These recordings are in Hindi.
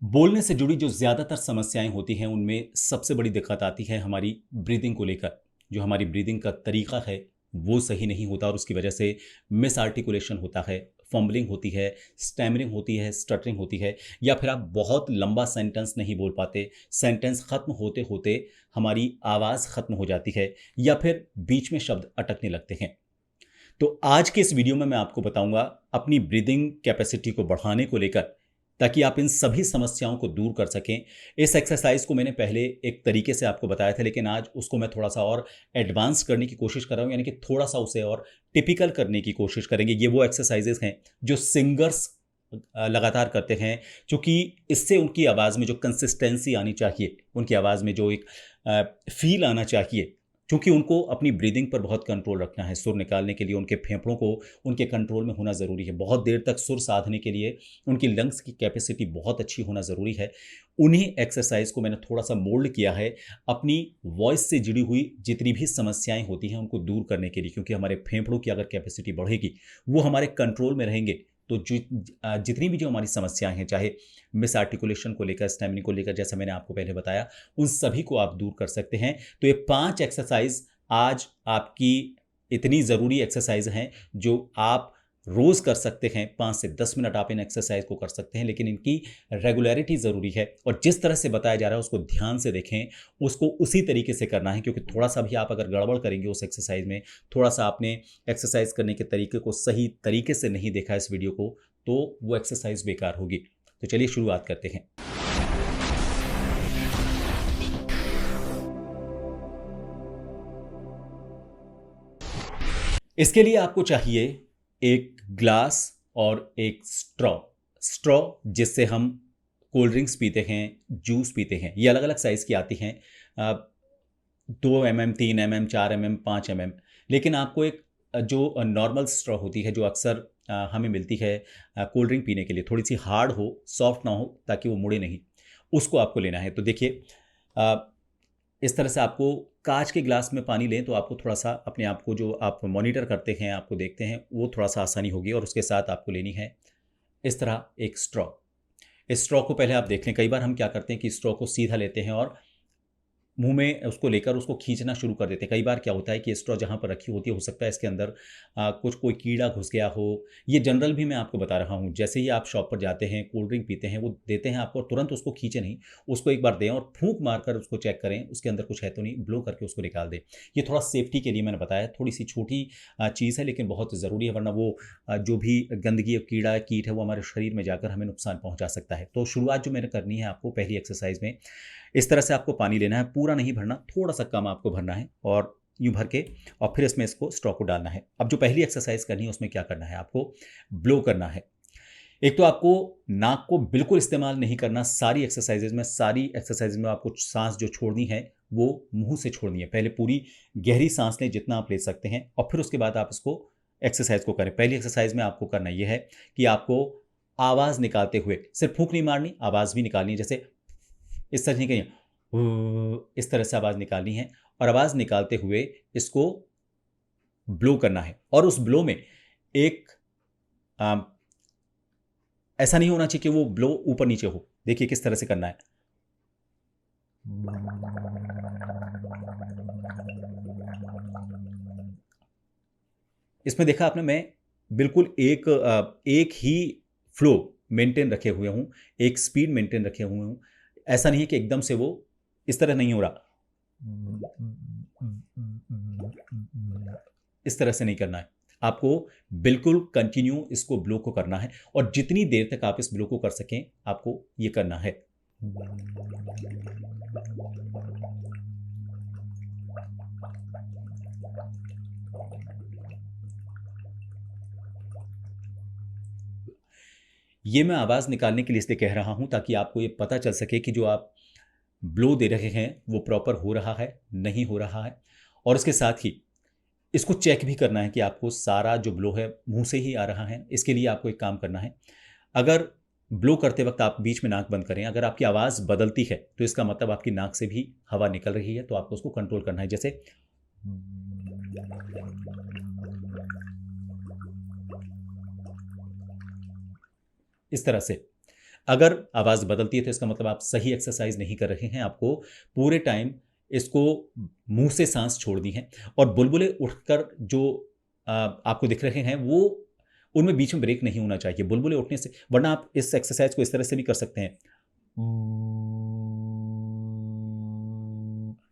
बोलने से जुड़ी जो ज़्यादातर समस्याएं होती हैं उनमें सबसे बड़ी दिक्कत आती है हमारी ब्रीदिंग को लेकर। जो हमारी ब्रीदिंग का तरीका है वो सही नहीं होता और उसकी वजह से मिस आर्टिकुलेशन होता है, फम्बलिंग होती है, स्टैमरिंग होती है, स्टटरिंग होती है, या फिर आप बहुत लंबा सेंटेंस नहीं बोल पाते। सेंटेंस खत्म होते होते हमारी आवाज़ खत्म हो जाती है, या फिर बीच में शब्द अटकने लगते हैं। तो आज के इस वीडियो में मैं आपको बताऊंगा अपनी ब्रीदिंग कैपेसिटी को बढ़ाने को लेकर, ताकि आप इन सभी समस्याओं को दूर कर सकें। इस एक्सरसाइज को मैंने पहले एक तरीके से आपको बताया था, लेकिन आज उसको मैं थोड़ा सा और एडवांस करने की कोशिश कर रहा हूं, यानी कि थोड़ा सा उसे और टिपिकल करने की कोशिश करेंगे। ये वो एक्सरसाइजेस हैं जो सिंगर्स लगातार करते हैं, क्योंकि इससे उनकी आवाज़ में जो कंसिस्टेंसी आनी चाहिए, उनकी आवाज़ में जो एक फील आना चाहिए, क्योंकि उनको अपनी ब्रीदिंग पर बहुत कंट्रोल रखना है। सुर निकालने के लिए उनके फेफड़ों को उनके कंट्रोल में होना ज़रूरी है। बहुत देर तक सुर साधने के लिए उनकी लंग्स की कैपेसिटी बहुत अच्छी होना ज़रूरी है। उन्हीं एक्सरसाइज को मैंने थोड़ा सा मोल्ड किया है अपनी वॉइस से जुड़ी हुई जितनी भी समस्याएं होती हैं उनको दूर करने के लिए, क्योंकि हमारे फेफड़ों की अगर कैपेसिटी बढ़ेगी, वो हमारे कंट्रोल में रहेंगे, तो जितनी भी जो हमारी समस्याएं हैं, चाहे मिस आर्टिकुलेशन को लेकर, स्टैमिना को लेकर, जैसा मैंने आपको पहले बताया, उन सभी को आप दूर कर सकते हैं। तो ये 5 एक्सरसाइज आज आपकी इतनी ज़रूरी एक्सरसाइज हैं जो आप रोज़ कर सकते हैं। 5 से 10 मिनट आप इन एक्सरसाइज को कर सकते हैं, लेकिन इनकी रेगुलरिटी ज़रूरी है। और जिस तरह से बताया जा रहा है उसको ध्यान से देखें, उसको उसी तरीके से करना है, क्योंकि थोड़ा सा भी आप अगर गड़बड़ करेंगे उस एक्सरसाइज में, थोड़ा सा आपने एक्सरसाइज करने के तरीके को सही तरीके से नहीं देखा इस वीडियो को, तो वो एक्सरसाइज बेकार होगी। तो चलिए शुरुआत करते हैं। इसके लिए आपको चाहिए एक ग्लास और एक स्ट्रॉ। स्ट्रॉ जिससे हम कोल्ड ड्रिंक्स पीते हैं, जूस पीते हैं। ये अलग अलग साइज़ की आती हैं, 2 mm, 3 mm, 4 mm, 5 mm। लेकिन आपको एक जो नॉर्मल स्ट्रॉ होती है, जो अक्सर हमें मिलती है कोल्ड ड्रिंक पीने के लिए, थोड़ी सी हार्ड हो, सॉफ्ट ना हो, ताकि वो मुड़े नहीं, उसको आपको लेना है। तो देखिए, इस तरह से आपको कांच के ग्लास में पानी लें तो आपको थोड़ा सा अपने आप को, जो आप मॉनिटर करते हैं, आपको देखते हैं, वो थोड़ा सा आसानी होगी। और उसके साथ आपको लेनी है इस तरह एक स्ट्रॉ। इस स्ट्रॉ को पहले आप देख लें। कई बार हम क्या करते हैं कि स्ट्रॉ को सीधा लेते हैं और मुंह में उसको लेकर उसको खींचना शुरू कर देते हैं। कई बार क्या होता है कि स्ट्रॉ जहाँ पर रखी होती है, हो सकता है इसके अंदर कुछ कोई कीड़ा घुस गया हो। ये जनरल भी मैं आपको बता रहा हूँ। जैसे ही आप शॉप पर जाते हैं, कोल्ड ड्रिंक पीते हैं, वो देते हैं आपको, तुरंत उसको खींचे नहीं, उसको एक बार दें और फूंक मारकर उसको चेक करें उसके अंदर कुछ है तो नहीं, ब्लो करके उसको निकाल दें। ये थोड़ा सेफ्टी के लिए मैंने बताया। थोड़ी सी छोटी चीज़ है, लेकिन बहुत ज़रूरी है, वरना वो जो भी गंदगी, कीड़ा कीट है, वो हमारे शरीर में जाकर हमें नुकसान पहुँचा सकता है। तो शुरुआत जो मैंने करनी है आपको पहली एक्सरसाइज में, इस तरह से आपको पानी लेना है। पूरा नहीं भरना, थोड़ा सा कम आपको भरना है, और यूं भर के, और फिर इसमें इसको स्ट्रॉ को डालना है। अब जो पहली एक्सरसाइज करनी है उसमें क्या करना है, आपको ब्लो करना है। एक तो आपको नाक को बिल्कुल इस्तेमाल नहीं करना। सारी एक्सरसाइजेज में आपको सांस जो छोड़नी है वो मुंह से छोड़नी है। पहले पूरी गहरी सांस लें जितना आप ले सकते हैं, और फिर उसके बाद आप इसको एक्सरसाइज को करें। पहली एक्सरसाइज में आपको करना यह है कि आपको आवाज़ निकालते हुए, सिर्फ फूंक नहीं मारनी, आवाज़ भी निकालनी है। जैसे इस तरह नहीं कहीं इस तरह से आवाज़ निकालनी है, और आवाज़ निकालते हुए इसको ब्लो करना है। और उस ब्लो में एक आ, ऐसा नहीं होना चाहिए कि वो ब्लो ऊपर नीचे हो। देखिए किस तरह से करना है। इसमें देखा आपने, मैं बिल्कुल एक ही फ्लो मेंटेन रखे हुए हूँ, एक स्पीड मेंटेन रखे हुए हूँ। ऐसा नहीं है कि एकदम से वो इस तरह नहीं हो रहा, इस तरह से नहीं करना है। आपको बिल्कुल कंटिन्यू इसको ब्लो को करना है, और जितनी देर तक आप इस ब्लो को कर सकें आपको ये करना है। ये मैं आवाज़ निकालने के लिए इसलिए कह रहा हूं, ताकि आपको ये पता चल सके कि जो आप ब्लो दे रहे हैं वो प्रॉपर हो रहा है, नहीं हो रहा है। और इसके साथ ही इसको चेक भी करना है कि आपको सारा जो ब्लो है मुंह से ही आ रहा है। इसके लिए आपको एक काम करना है। अगर ब्लो करते वक्त आप बीच में नाक बंद करें, अगर आपकी आवाज़ बदलती है तो इसका मतलब आपकी नाक से भी हवा निकल रही है, तो आपको उसको कंट्रोल करना है। जैसे इस तरह से। अगर आवाज़ बदलती है तो इसका मतलब आप सही एक्सरसाइज नहीं कर रहे हैं, आपको पूरे टाइम इसको मुंह से सांस छोड़नी है। और बुलबुले उठकर जो आपको दिख रहे हैं वो उनमें बीच में ब्रेक नहीं होना चाहिए बुलबुले उठने से, वरना आप इस एक्सरसाइज को इस तरह से भी कर सकते हैं,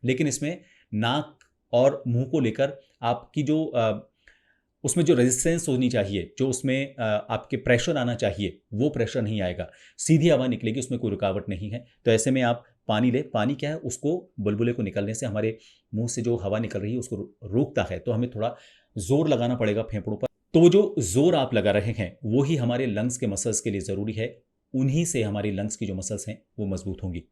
लेकिन इसमें नाक और मुंह को लेकर आपकी जो उसमें जो रेजिस्टेंस होनी चाहिए, जो उसमें आपके प्रेशर आना चाहिए, वो प्रेशर नहीं आएगा, सीधी हवा निकलेगी, उसमें कोई रुकावट नहीं है। तो ऐसे में आप पानी लें, पानी क्या है, उसको बुलबुले को निकलने से हमारे मुंह से जो हवा निकल रही है उसको रोकता है, तो हमें थोड़ा जोर लगाना पड़ेगा फेफड़ों पर। तो वो जो जोर आप लगा रहे हैं वो ही हमारे लंग्स के मसल्स के लिए ज़रूरी है, उन्हीं से हमारी लंग्स की जो मसल्स हैं वो मजबूत होंगी।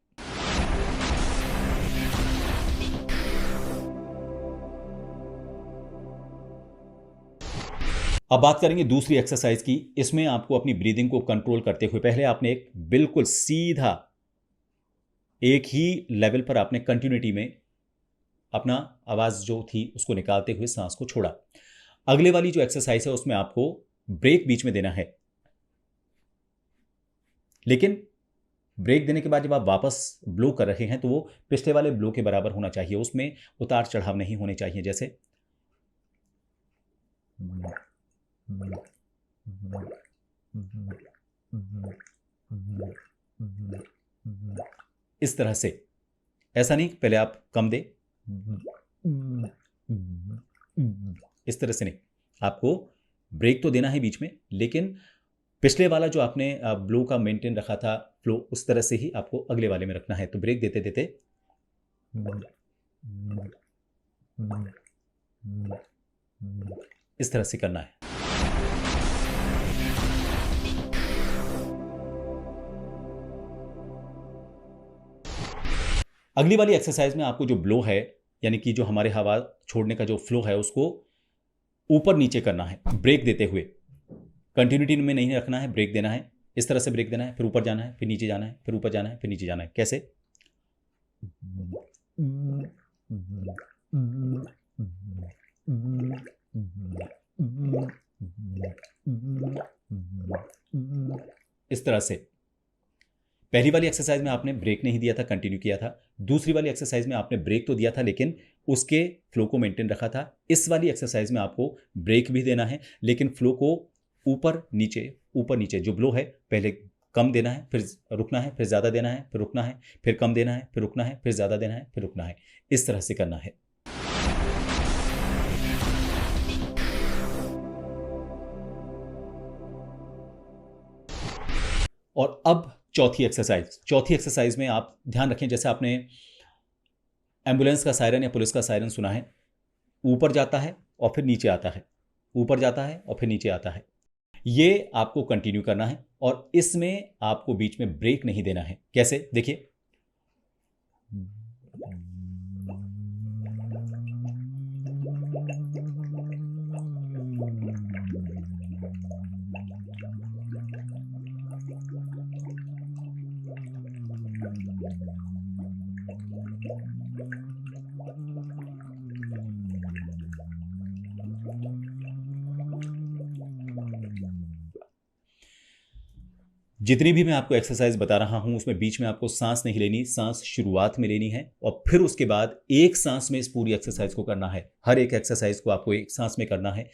अब बात करेंगे दूसरी एक्सरसाइज की। इसमें आपको अपनी ब्रीदिंग को कंट्रोल करते हुए पहले आपने एक बिल्कुल सीधा एक ही लेवल पर आपने कंटिन्यूटी में अपना आवाज़ जो थी उसको निकालते हुए सांस को छोड़ा। अगले वाली जो एक्सरसाइज है उसमें आपको ब्रेक बीच में देना है, लेकिन ब्रेक देने के बाद जब आप वापस ब्लो कर रहे हैं तो वो पिछले वाले ब्लो के बराबर होना चाहिए, उसमें उतार चढ़ाव नहीं होने चाहिए। जैसे इस तरह से, ऐसा नहीं पहले आप कम दे, इस तरह से नहीं, आपको ब्रेक तो देना है बीच में, लेकिन पिछले वाला जो आपने ब्लो का मेंटेन रखा था फ्लो, उस तरह से ही आपको अगले वाले में रखना है। तो ब्रेक देते देते इस तरह से करना है। अगली वाली एक्सरसाइज में आपको जो ब्लो है, यानी कि जो हमारे हवा छोड़ने का जो फ्लो है, उसको ऊपर नीचे करना है ब्रेक देते हुए। कंटिन्यूटी में नहीं रखना है, ब्रेक देना है, इस तरह से ब्रेक देना है, फिर ऊपर जाना है, फिर नीचे जाना है, फिर ऊपर जाना है, फिर नीचे जाना है। कैसे? इस तरह से। पहली वाली एक्सरसाइज में आपने ब्रेक नहीं दिया था, कंटिन्यू किया था। दूसरी वाली एक्सरसाइज में आपने ब्रेक तो दिया था लेकिन उसके फ्लो को मेंटेन रखा था। इस वाली एक्सरसाइज में आपको ब्रेक भी देना है लेकिन फ्लो को ऊपर नीचे जो ब्लो है पहले कम देना है, फिर रुकना है, फिर ज़्यादा देना है, फिर रुकना है, फिर कम देना है, फिर रुकना है, फिर ज़्यादा देना है, फिर रुकना है। इस तरह से करना है। और अब चौथी एक्सरसाइज में आप ध्यान रखें, जैसे आपने एम्बुलेंस का सायरन या पुलिस का सायरन सुना है, ऊपर जाता है और फिर नीचे आता है, ऊपर जाता है और फिर नीचे आता है। ये आपको कंटिन्यू करना है और इसमें आपको बीच में ब्रेक नहीं देना है। कैसे? देखिए, जितनी भी मैं आपको एक्सरसाइज बता रहा हूं उसमें बीच में आपको सांस नहीं लेनी, सांस शुरुआत में लेनी है और फिर उसके बाद एक सांस में इस पूरी एक्सरसाइज को करना है। हर एक एक्सरसाइज को आपको एक सांस में करना है।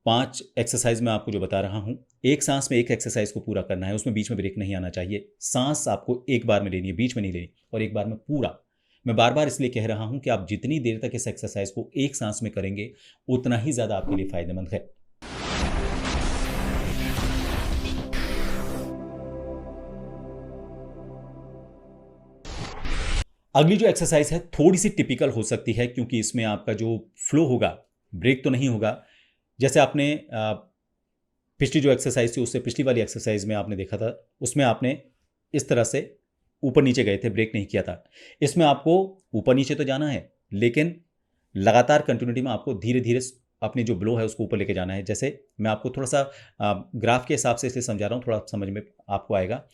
5 एक्सरसाइज में आपको जो बता रहा हूं, एक सांस में एक एक्सरसाइज को पूरा करना है, उसमें बीच में ब्रेक नहीं आना चाहिए। सांस आपको एक बार में लेनी है, बीच में नहीं लेनी, और एक बार में पूरा। मैं बार बार इसलिए कह रहा हूं कि आप जितनी देर तक इस एक्सरसाइज को एक सांस में करेंगे उतना ही ज्यादा आपके लिए फायदेमंद है। अगली जो एक्सरसाइज है थोड़ी सी टिपिकल हो सकती है क्योंकि इसमें आपका जो फ्लो होगा, ब्रेक तो नहीं होगा। जैसे आपने पिछली जो एक्सरसाइज थी उससे पिछली वाली एक्सरसाइज में आपने देखा था, उसमें आपने इस तरह से ऊपर नीचे गए थे, ब्रेक नहीं किया था। इसमें आपको ऊपर नीचे तो जाना है लेकिन लगातार कंटिन्यूटी में आपको धीरे धीरे अपनी जो ब्लो है उसको ऊपर लेके जाना है। जैसे मैं आपको थोड़ा सा ग्राफ के हिसाब से इसलिए समझा रहा हूँ, थोड़ा समझ में आपको आएगा।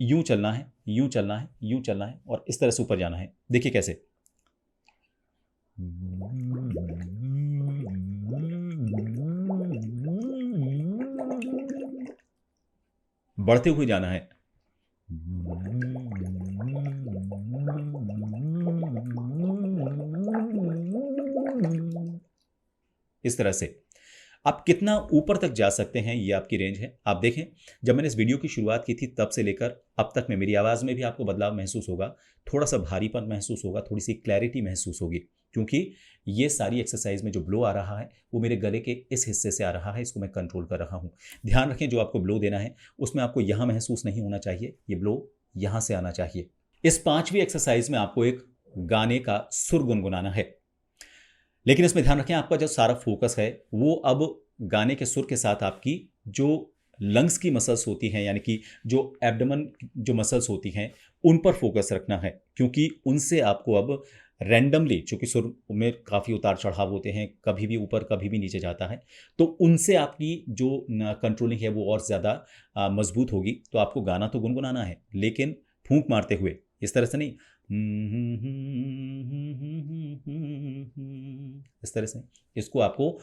यूं चलना है, यूं चलना है, यूं चलना है और इस तरह से ऊपर जाना है। देखिए कैसे, बढ़ते हुए जाना है, इस तरह से आप कितना ऊपर तक जा सकते हैं, ये आपकी रेंज है। आप देखें, जब मैंने इस वीडियो की शुरुआत की थी तब से लेकर अब तक में मेरी आवाज़ में भी आपको बदलाव महसूस होगा, थोड़ा सा भारीपन महसूस होगा, थोड़ी सी क्लैरिटी महसूस होगी, क्योंकि ये सारी एक्सरसाइज में जो ब्लो आ रहा है वो मेरे गले के इस हिस्से से आ रहा है, इसको मैं कंट्रोल कर रहा हूँ। ध्यान रखें, जो आपको ब्लो देना है उसमें आपको यहाँ महसूस नहीं होना चाहिए, ये ब्लो यहाँ से आना चाहिए। इस 5वीं एक्सरसाइज में आपको एक गाने का सुर गुनगुनाना है, लेकिन इसमें ध्यान रखें आपका जो सारा फोकस है वो अब गाने के सुर के साथ आपकी जो लंग्स की मसल्स होती हैं, यानी कि जो एब्डोमेन जो मसल्स होती हैं उन पर फोकस रखना है, क्योंकि उनसे आपको अब रैंडमली, चूंकि सुर में काफ़ी उतार चढ़ाव होते हैं, कभी भी ऊपर कभी भी नीचे जाता है, तो उनसे आपकी जो कंट्रोलिंग है वो और ज़्यादा मजबूत होगी। तो आपको गाना तो गुनगुनाना है, लेकिन फूंक मारते हुए, इस तरह से नहीं, इस तरह से इसको आपको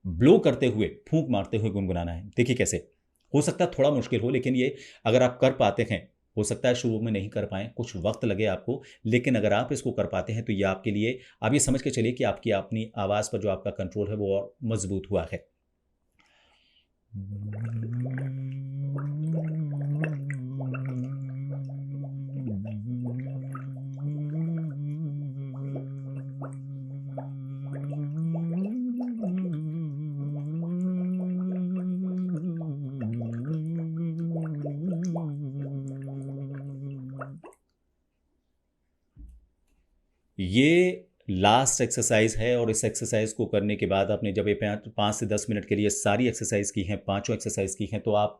ब्लो करते हुए, फूंक मारते हुए गुनगुनाना है। देखिए कैसे। हो सकता है थोड़ा मुश्किल हो, लेकिन ये अगर आप कर पाते हैं, हो सकता है शुरू में नहीं कर पाएं, कुछ वक्त लगे आपको, लेकिन अगर आप इसको कर पाते हैं तो ये आपके लिए, आप ये समझ के चलिए कि आपकी अपनी आवाज़ पर जो आपका कंट्रोल है वो और मजबूत हुआ है। ये लास्ट एक्सरसाइज है, और इस एक्सरसाइज को करने के बाद आपने जब ये 5 से 10 मिनट के लिए सारी एक्सरसाइज की हैं, पांचों एक्सरसाइज की हैं, तो आप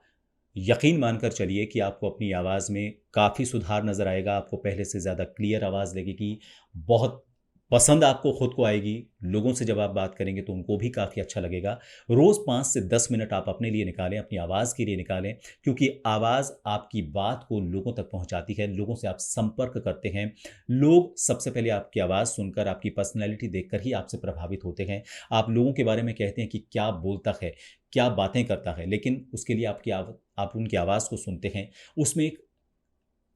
यकीन मानकर चलिए कि आपको अपनी आवाज़ में काफ़ी सुधार नज़र आएगा। आपको पहले से ज़्यादा क्लियर आवाज़ लगेगी, बहुत पसंद आपको खुद को आएगी। लोगों से जब आप बात करेंगे तो उनको भी काफ़ी अच्छा लगेगा। रोज़ 5 से 10 मिनट आप अपने लिए निकालें, अपनी आवाज़ के लिए निकालें, क्योंकि आवाज़ आपकी बात को लोगों तक पहुंचाती है, लोगों से आप संपर्क करते हैं। लोग सबसे पहले आपकी आवाज़ सुनकर, आपकी पर्सनैलिटी देखकर ही आपसे प्रभावित होते हैं। आप लोगों के बारे में कहते हैं कि क्या बोलता है, क्या बातें करता है, लेकिन उसके लिए आप उनकी आवाज़ को सुनते हैं। उसमें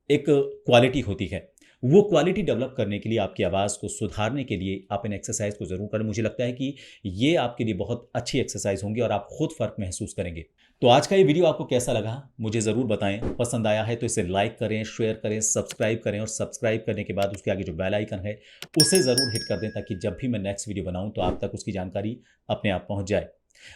एक क्वालिटी होती है। वो क्वालिटी डेवलप करने के लिए, आपकी आवाज़ को सुधारने के लिए आप इन एक्सरसाइज को ज़रूर करें। मुझे लगता है कि ये आपके लिए बहुत अच्छी एक्सरसाइज होंगी और आप खुद फ़र्क महसूस करेंगे। तो आज का ये वीडियो आपको कैसा लगा मुझे ज़रूर बताएं। पसंद आया है तो इसे लाइक करें, शेयर करें, सब्सक्राइब करें, और सब्सक्राइब करने के बाद उसके आगे जो बेल आइकन है उसे ज़रूर हिट कर दें, ताकि जब भी मैं नेक्स्ट वीडियो बनाऊँ तो आप तक उसकी जानकारी अपने आप पहुँच जाए।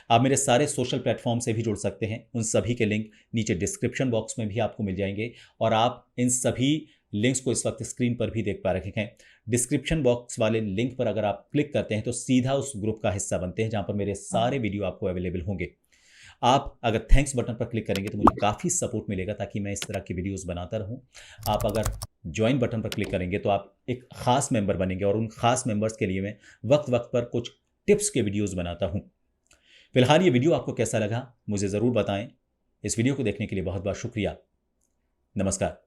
आप मेरे सारे सोशल प्लेटफॉर्म से भी जुड़ सकते हैं, उन सभी के लिंक नीचे डिस्क्रिप्शन बॉक्स में भी आपको मिल जाएंगे, और आप इन सभी लिंक्स को इस वक्त स्क्रीन पर भी देख पा रहे हैं। डिस्क्रिप्शन बॉक्स वाले लिंक पर अगर आप क्लिक करते हैं तो सीधा उस ग्रुप का हिस्सा बनते हैं, जहां पर मेरे सारे वीडियो आपको अवेलेबल होंगे। आप अगर थैंक्स बटन पर क्लिक करेंगे तो मुझे काफ़ी सपोर्ट मिलेगा, ताकि मैं इस तरह की वीडियोस बनाता रहूं। आप अगर ज्वाइन बटन पर क्लिक करेंगे तो आप एक खास मेंबर बनेंगे, और उन खास मेंबर्स के लिए मैं वक्त वक्त पर कुछ टिप्स के वीडियोज़ बनाता हूँ। फिलहाल ये वीडियो आपको कैसा लगा मुझे ज़रूर बताएं। इस वीडियो को देखने के लिए बहुत बहुत शुक्रिया। नमस्कार।